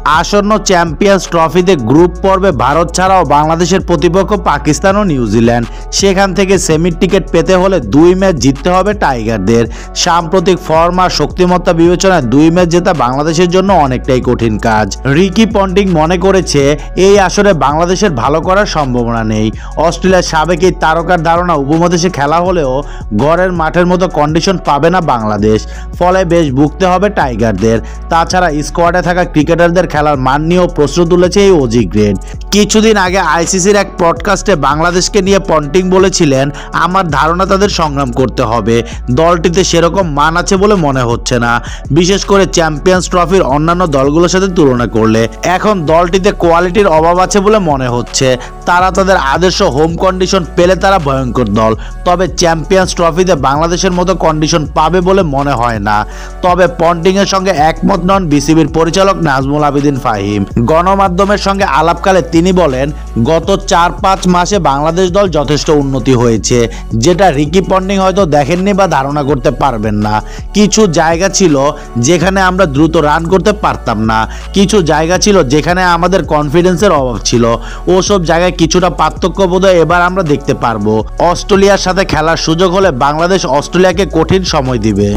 আসন্ন চ্যাম্পিয়ন্স ট্রফিতে গ্রুপ পর্বে ভারত ছাড়াও বাংলাদেশের প্রতিপক্ষ পাকিস্তান ও নিউজিল্যান্ড। সেখান থেকে সেমির টিকিট পেতে হলে 2 ম্যাচ জিততে হবে টাইগারদের। সাম্প্রতিক ফর্ম আর শক্তিমত্তা বিবেচনায় 2 ম্যাচ জেতা বাংলাদেশের জন্য অনেকটাই কঠিন কাজ। রিকি পন্টিং মনে করেছে এই আসরে বাংলাদেশের ভালো করার সম্ভাবনা নেই। অস্ট্রেলিয়ার সাবেক এই তারকার ধারণা উপমহাদেশে খেলা হলেও ঘরের মাঠের মতো কন্ডিশন পাবে না বাংলাদেশ, ফলে বেশ ভুগতে হবে টাইগারদের। তাছাড়া স্কোয়াডে থাকা ক্রিকেটারদের খেলার মান নিয়েও প্রশ্ন তুলেছে এই ওজি গ্রেড। কিছুদিন আগে আইসিসির এক পডকাস্টে বাংলাদেশকে নিয়ে পন্টিং বলেছিলেন, আমার ধারণা তাদের সংগ্রাম করতে হবে, দলটিতে সেরকম মান আছে বলে মনে হচ্ছে না, বিশেষ করে চ্যাম্পিয়ন্স ট্রফির অন্যান্য দলগুলোর সাথে তুলনা করলে। এখন দলটিতে কোয়ালিটির অভাব আছে বলে মনে হচ্ছে। তারা তাদের আদর্শ হোম কন্ডিশন পেলে তারা ভয়ঙ্কর দল, তবে চ্যাম্পিয়ন্স ট্রফিতে বাংলাদেশের মতো কন্ডিশন পাবে বলে মনে হয় না। তবে পন্টিংয়ের সঙ্গে একমত নন বিসিবির পরিচালক নাজমুল আবেদিন ফাহিম। গণমাধ্যমের সঙ্গে আলাপকালে তিনি বলেন, গত 4-5 মাসে বাংলাদেশ দল যথেষ্ট উন্নতি হয়েছে, যেটা রিকি পন্টিং হয়তো দেখেননি বা ধারণা করতে পারবেন না। কিছু জায়গা ছিল যেখানে আমরা দ্রুত রান করতে পারতাম না, কিছু জায়গা ছিল যেখানে আমাদের কনফিডেন্সের অভাব ছিল। ওসব জায়গায় কিছুটা পার্থক্য বোধহয় এবার আমরা দেখতে পারবো। অস্ট্রেলিয়ার সাথে খেলার সুযোগ হলে বাংলাদেশ অস্ট্রেলিয়াকে কঠিন সময় দিবে।